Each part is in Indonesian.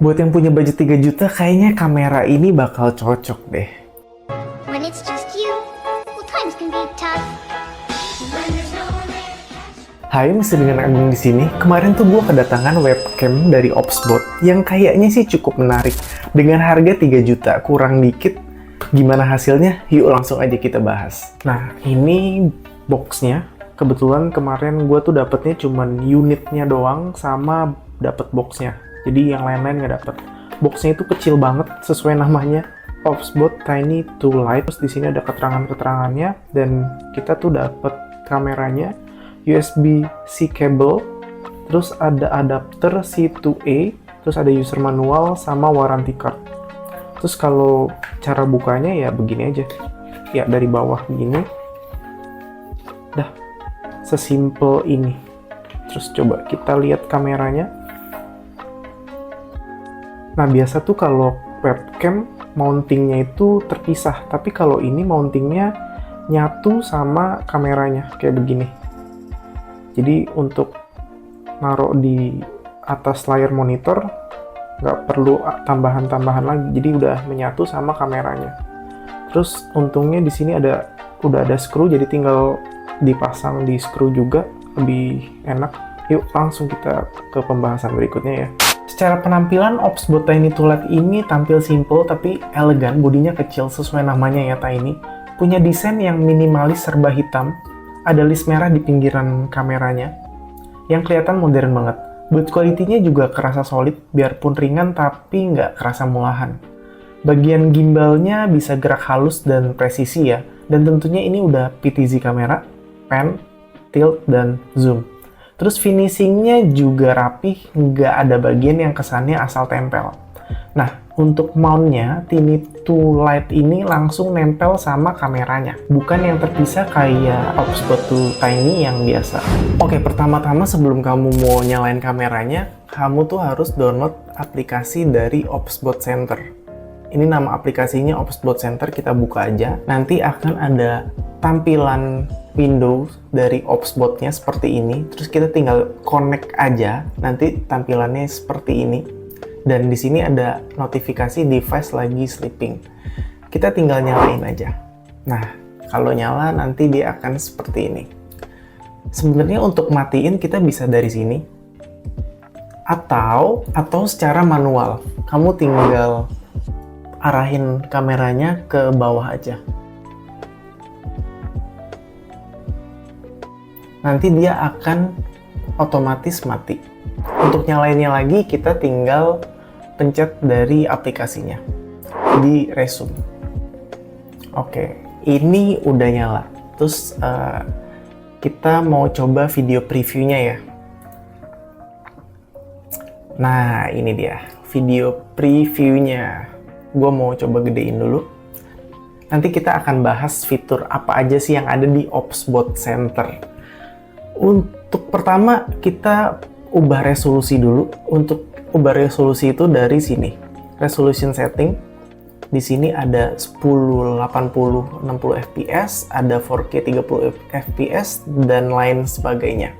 Buat yang punya budget 3 juta, kayaknya kamera ini bakal cocok deh. When it's just you, well, times can be tough. Hai, masih dengan Agung di sini. Kemarin tuh gue kedatangan webcam dari Opsbot yang kayaknya sih cukup menarik. Dengan harga 3 juta, kurang dikit. Gimana hasilnya? Yuk langsung aja kita bahas. Nah, ini boxnya. Kebetulan kemarin gue tuh dapetnya cuman unitnya doang sama dapet boxnya. Jadi yang lain-lain nggak dapet. Boxnya itu kecil banget sesuai namanya. Opsbot Tiny to Light. Terus di sini ada keterangan-keterangannya dan kita tuh dapet kameranya, USB-C cable, terus ada adapter C to A, terus ada user manual sama warranty card. Terus kalau cara bukanya ya begini aja. Ya dari bawah begini. Dah, sesimpel ini. Terus coba kita lihat kameranya. Nah, biasa tuh kalau webcam mountingnya itu terpisah, tapi kalau ini mountingnya nyatu sama kameranya kayak begini. Jadi untuk naruh di atas layar monitor nggak perlu tambahan-tambahan lagi, jadi udah menyatu sama kameranya. Terus untungnya di sini udah ada screw, jadi tinggal dipasang di screw juga, lebih enak. Yuk langsung kita ke pembahasan berikutnya ya. Secara penampilan, Opsbot Tiny to Light ini tampil simple tapi elegan, bodinya kecil sesuai namanya ya, Tiny. Punya desain yang minimalis serba hitam, ada list merah di pinggiran kameranya, yang kelihatan modern banget. Build quality-nya juga kerasa solid, biarpun ringan tapi nggak kerasa murahan. Bagian gimbalnya bisa gerak halus dan presisi ya, dan tentunya ini udah PTZ kamera, pan, tilt, dan zoom. Terus finishingnya juga rapih, nggak ada bagian yang kesannya asal tempel. Nah, untuk mountnya, Tiny to Light ini langsung nempel sama kameranya, bukan yang terpisah kayak Opsbot to Tiny yang biasa. Oke, pertama-tama sebelum kamu mau nyalain kameranya, kamu tuh harus download aplikasi dari Opsbot Center. Ini nama aplikasinya Opsbot Center, kita buka aja. Nanti akan ada tampilan Windows dari Opsbotnya seperti ini, terus kita tinggal connect aja, nanti tampilannya seperti ini. Dan di sini ada notifikasi device lagi sleeping. Kita tinggal nyalain aja. Nah, kalau nyala nanti dia akan seperti ini. Sebenarnya untuk matiin kita bisa dari sini. Atau secara manual. Kamu tinggal arahin kameranya ke bawah aja. Nanti dia akan otomatis mati. Untuk nyalainnya lagi, kita tinggal pencet dari aplikasinya di resume. Oke, ini udah nyala. Terus kita mau coba video previewnya ya. Nah, ini dia video previewnya. Gue mau coba gedein dulu. Nanti kita akan bahas fitur apa aja sih yang ada di Opsbot Center. Untuk pertama, kita ubah resolusi dulu. Untuk ubah resolusi itu dari sini. Resolution setting. Di sini ada 1080 60 fps, ada 4K 30 fps dan lain sebagainya.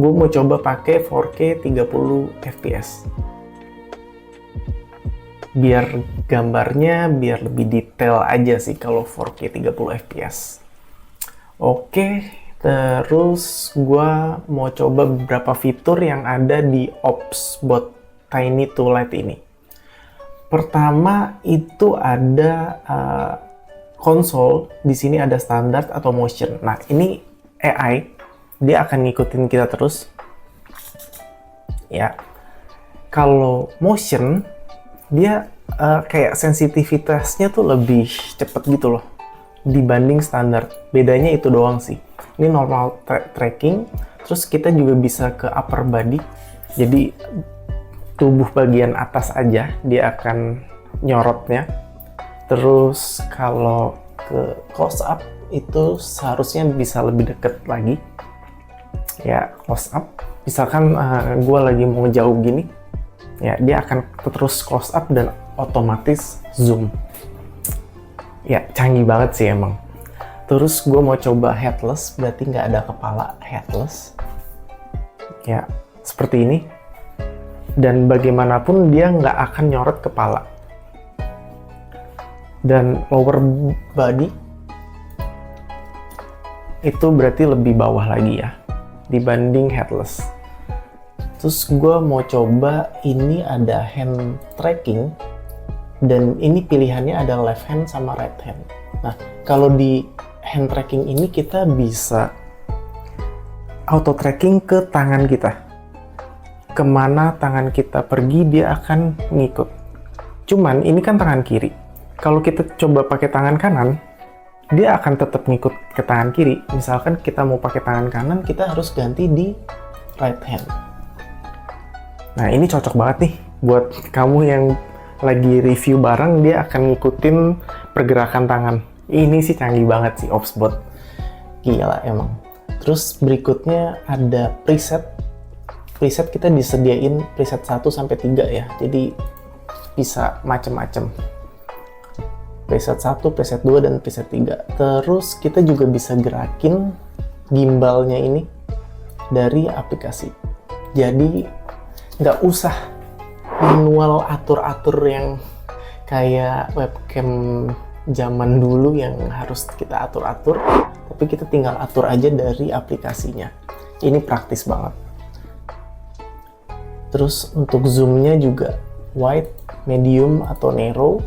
Gue mau coba pakai 4K 30 fps. Biar gambarnya biar lebih detail aja sih kalau 4K 30 fps. Oke. Terus gue mau coba beberapa fitur yang ada di Opsbot Tiny to Light ini. Pertama itu ada konsol. Di sini ada standar atau motion. Nah, ini AI, dia akan ngikutin kita terus. Ya, kalau motion dia kayak sensitivitasnya tuh lebih cepet gitu loh dibanding standar. Bedanya itu doang sih. Ini normal tracking, terus kita juga bisa ke upper body, jadi tubuh bagian atas aja dia akan nyorotnya. Terus kalau ke close up itu seharusnya bisa lebih deket lagi ya. Close up misalkan gue lagi mau jauh gini ya, dia akan terus close up dan otomatis zoom ya. Canggih banget sih emang. Terus gue mau coba headless, berarti nggak ada kepala, headless. Ya, seperti ini. dan bagaimanapun dia nggak akan nyorot kepala. Dan lower body itu berarti lebih bawah lagi ya dibanding headless. Terus gue mau coba, ini ada hand tracking dan ini pilihannya ada left hand sama right hand. Nah, kalau di hand tracking ini kita bisa auto tracking ke tangan kita. Kemana tangan kita pergi dia akan ngikut. Cuman ini kan tangan kiri. Kalau kita coba pakai tangan kanan, dia akan tetap ngikut ke tangan kiri. Misalkan kita mau pakai tangan kanan, kita harus ganti di right hand. Nah, ini cocok banget nih buat kamu yang lagi review barang, dia akan ngikutin pergerakan tangan. Ini sih canggih banget sih Opsbot. Gila emang. Terus berikutnya ada preset. Preset kita disediain preset 1 sampai 3 ya. Jadi bisa macem-macem. Preset 1, preset 2, dan preset 3. Terus kita juga bisa gerakin gimbalnya ini dari aplikasi. Jadi nggak usah manual atur-atur yang kayak webcam zaman dulu yang harus kita atur-atur, tapi kita tinggal atur aja dari aplikasinya. Ini praktis banget. Terus untuk zoomnya juga wide, medium, atau narrow.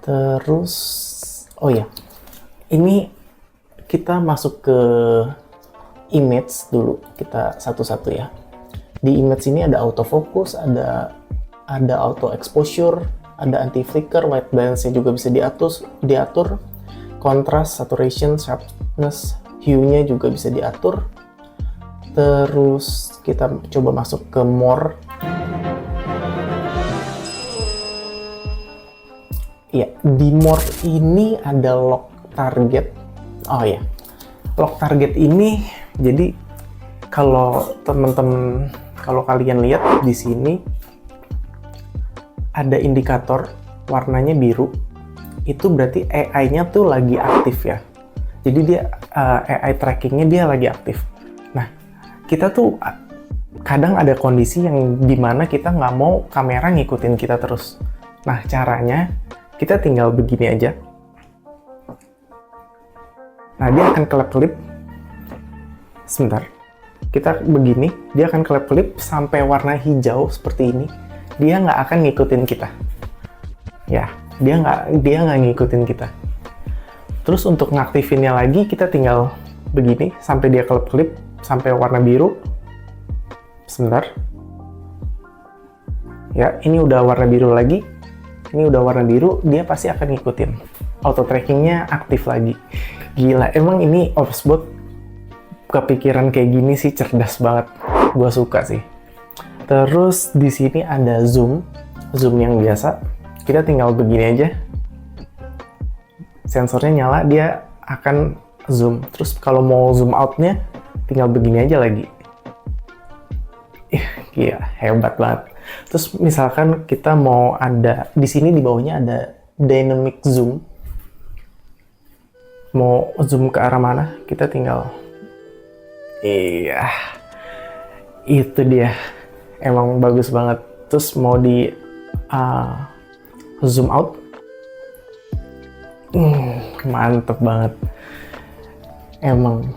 Terus, oh ya, ini kita masuk ke image dulu, kita satu-satu ya. Di image ini ada autofocus, ada auto exposure, ada anti flicker, white balance-nya juga bisa diatur, contrast, saturation, sharpness, hue-nya juga bisa diatur. Terus kita coba masuk ke more. Ya, di more ini ada lock target. Oh ya, lock target ini jadi kalau teman-teman, kalau kalian lihat di sini ada indikator warnanya biru, itu berarti AI-nya tuh lagi aktif ya. Jadi dia AI trackingnya dia lagi aktif. Nah, kita tuh kadang ada kondisi yang dimana kita nggak mau kamera ngikutin kita terus. Nah, caranya kita tinggal begini aja. Nah, dia akan kelip-kelip. Sebentar. Kita begini, dia akan kelip-kelip sampai warna hijau seperti ini. Dia nggak akan ngikutin kita. Ya, dia nggak ngikutin kita. Terus untuk ngaktifinnya lagi, kita tinggal begini sampai dia kelip-kelip sampai warna biru. Sebentar. Ya, ini udah warna biru lagi. Ini udah warna biru, dia pasti akan ngikutin. Auto trackingnya aktif lagi. Gila, emang ini Opsbot kepikiran kayak gini sih cerdas banget. Gua suka sih. Terus di sini ada zoom yang biasa. Kita tinggal begini aja. Sensornya nyala, dia akan zoom. Terus kalau mau zoom outnya, tinggal begini aja lagi. Gila, hebat banget. Terus misalkan kita mau ada di sini di bawahnya ada dynamic zoom. Mau zoom ke arah mana? Kita tinggal. Iya. Itu dia. Emang bagus banget. Terus mau di zoom out. Mantep banget. Emang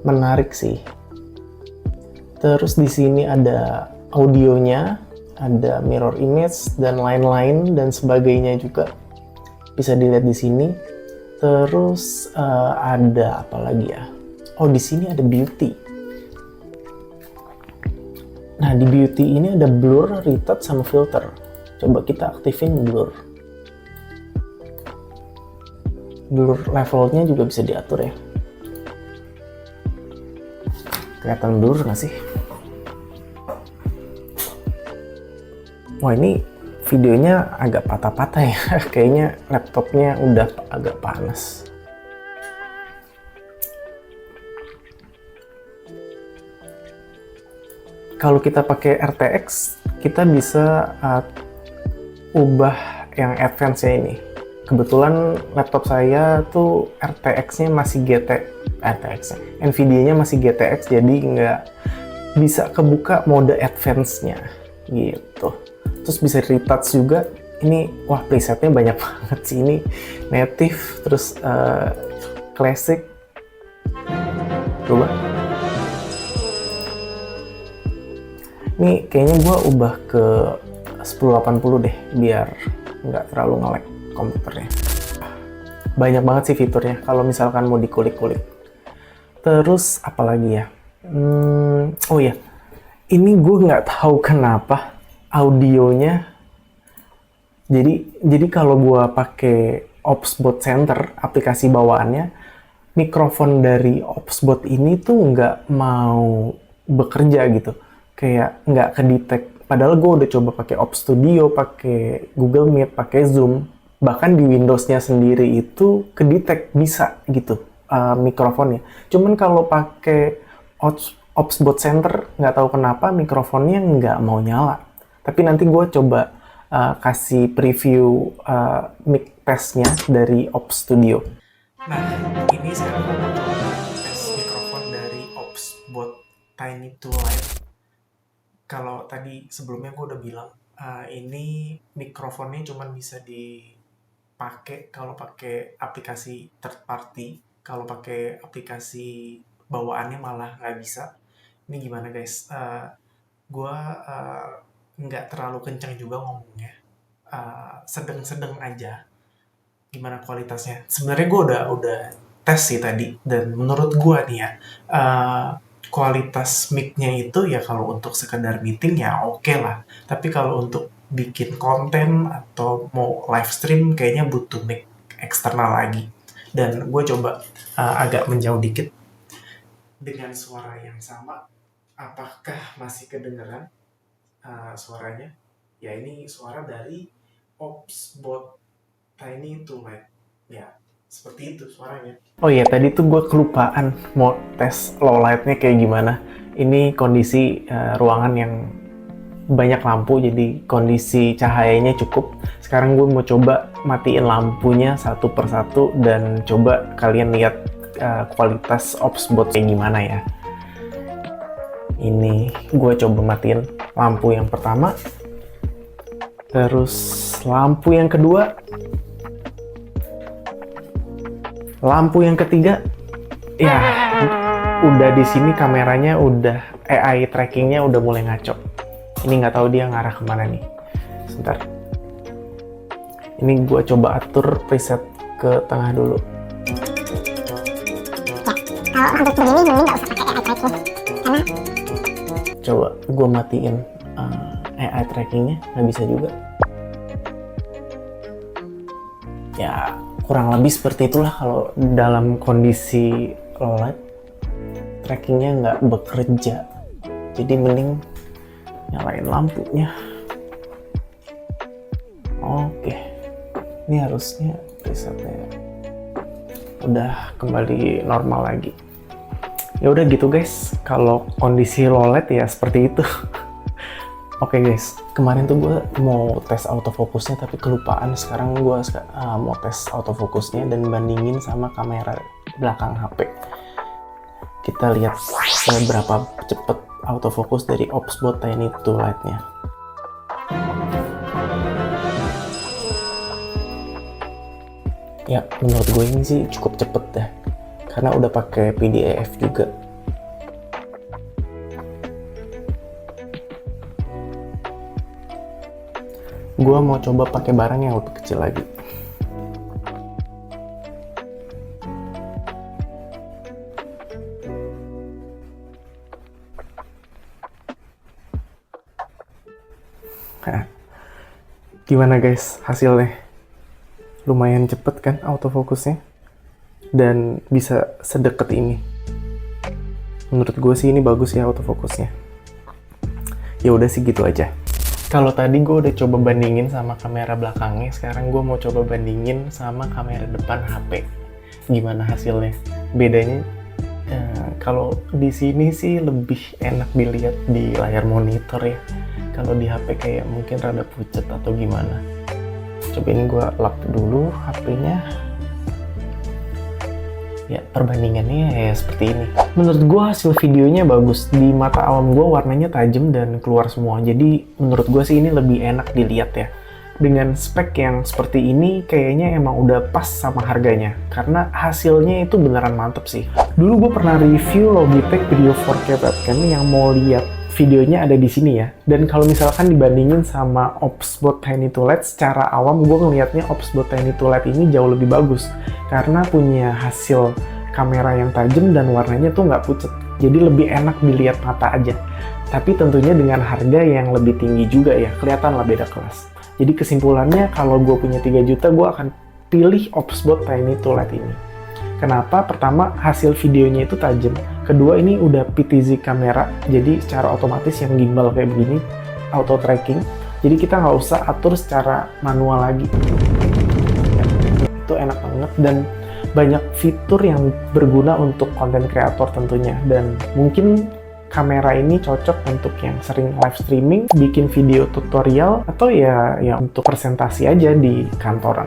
menarik sih. Terus di sini ada audionya, ada mirror image dan lain-lain dan sebagainya juga bisa dilihat di sini. Terus ada apa lagi ya? Oh, di sini ada beauty. Nah, di beauty ini ada blur, retouch, sama filter. Coba kita aktifin blur. Blur levelnya juga bisa diatur ya. Kelihatan blur nggak sih? Wah, ini videonya agak patah-patah ya. Kayaknya laptopnya udah agak panas. Kalau kita pakai RTX, kita bisa ubah yang advance-nya ini. Kebetulan laptop saya tuh RTX-nya masih NVIDIA-nya masih GTX, jadi bisa kebuka mode advance-nya gitu. Terus bisa retouch juga. Ini wah presetnya banyak banget sih, ini native, terus classic. Coba. Ini kayaknya gue ubah ke 1080 deh, biar nggak terlalu nge-lag komputernya. Banyak banget sih fiturnya kalau misalkan mau dikulik-kulik. Terus apalagi ya? Oh ya, ini gue nggak tahu kenapa audionya. Jadi kalau gue pakai Opsbot Center, aplikasi bawaannya, mikrofon dari Opsbot ini tuh nggak mau bekerja gitu, kayak nggak kedetek. Padahal gue udah coba pakai Ops Studio, pakai Google Meet, pakai Zoom, bahkan di Windows-nya sendiri itu kedetek bisa gitu mikrofonnya. Cuman kalau pakai Opsbot Center nggak tahu kenapa mikrofonnya nggak mau nyala. Tapi nanti gue coba kasih preview mic testnya dari Ops Studio. Nah, ini sekarang gue mau coba tes mikrofon dari Opsbot Tiny 2 Lite. Kalau tadi sebelumnya gue udah bilang, ini mikrofonnya cuma bisa dipakai kalau pakai aplikasi third party. Kalau pakai aplikasi bawaannya malah nggak bisa. Ini gimana guys? Gue nggak terlalu kencang juga ngomongnya. Sedang-sedang aja. Gimana kualitasnya? Sebenarnya gue udah tes sih tadi, dan menurut gue nih ya, kualitas mic-nya itu ya kalau untuk sekedar meeting ya oke lah. Tapi kalau untuk bikin konten atau mau live stream kayaknya butuh mic eksternal lagi. Dan gue coba agak menjauh dikit dengan suara yang sama. Apakah masih kedengeran suaranya? Ya ini suara dari Opsbot Tiny 2 Lite. Ya, seperti itu suaranya. Oh iya, tadi tuh gue kelupaan mau tes low light-nya kayak gimana. Ini kondisi ruangan yang banyak lampu, jadi kondisi cahayanya cukup. Sekarang gue mau coba matiin lampunya satu persatu dan coba kalian lihat kualitas Opsbot kayak gimana ya. Ini gue coba matiin lampu yang pertama, terus lampu yang kedua, lampu yang ketiga. Ya, udah di sini kameranya udah AI trackingnya udah mulai ngaco. Ini nggak tahu dia ngarah kemana nih. Sebentar. Ini gue coba atur preset ke tengah dulu. Ya, kalau untuk begini mending nggak usah pakai AI tracking. Karena Coba gue matiin AI trackingnya, nggak bisa juga. Ya, kurang lebih seperti itulah kalau dalam kondisi low light, trackingnya nggak bekerja. Jadi mending nyalain lampunya. Oke, ini harusnya presetnya udah kembali normal lagi. Ya udah gitu guys, kalau kondisi low light ya seperti itu. Oke guys, kemarin tuh gue mau tes autofocusnya tapi kelupaan. Sekarang gue mau tes autofocusnya dan bandingin sama kamera belakang HP. Kita lihat seberapa cepet autofocus dari Opsbot Tiny 2 Lite-nya. Ya, menurut gue ini sih cukup cepet deh, karena udah pakai PDAF juga. Gue mau coba pakai barang yang lebih kecil lagi. Nah, gimana guys hasilnya? Lumayan cepet kan autofocusnya? Dan bisa sedekat ini. Menurut gue sih ini bagus ya autofocusnya. Ya udah sih gitu aja. Kalau tadi gue udah coba bandingin sama kamera belakangnya, sekarang gue mau coba bandingin sama kamera depan HP. Gimana hasilnya? Bedanya kalau di sini sih lebih enak dilihat di layar monitor ya. Kalau di HP kayak mungkin rada pucet atau gimana. Coba ini gue lap dulu HP-nya. ya perbandingannya ya seperti ini. Menurut gue hasil videonya bagus, di mata awam gue warnanya tajam dan keluar semua, jadi menurut gue sih ini lebih enak dilihat ya. Dengan spek yang seperti ini kayaknya emang udah pas sama harganya, karena hasilnya itu beneran mantep sih. Dulu gue pernah review Logitech Video 4K webcam yang mau lihat videonya ada di sini ya. Dan kalau misalkan dibandingin sama Opsbot Tiny 2 LED, secara awam gue ngelihatnya Opsbot Tiny 2 LED ini jauh lebih bagus karena punya hasil kamera yang tajam dan warnanya tuh nggak pucat. Jadi lebih enak dilihat mata aja. Tapi tentunya dengan harga yang lebih tinggi juga ya, kelihatan lah beda kelas. Jadi kesimpulannya kalau gue punya 3 juta, gue akan pilih Opsbot Tiny 2 LED ini. Kenapa? Pertama, hasil videonya itu tajam. Kedua, ini udah PTZ kamera, jadi secara otomatis yang gimbal kayak begini, auto tracking. Jadi kita nggak usah atur secara manual lagi. Ya, itu enak banget dan banyak fitur yang berguna untuk konten kreator tentunya. Dan mungkin kamera ini cocok untuk yang sering live streaming, bikin video tutorial, atau ya untuk presentasi aja di kantoran.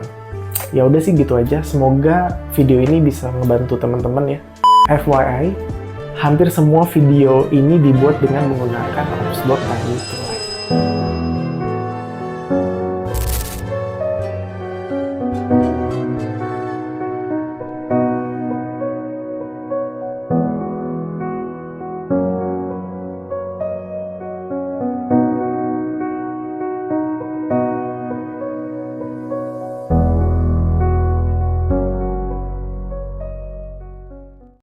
Ya udah sih gitu aja, semoga video ini bisa ngebantu teman-teman ya. FYI, hampir semua video ini dibuat dengan menggunakan Opsbot Tiny 2 LED.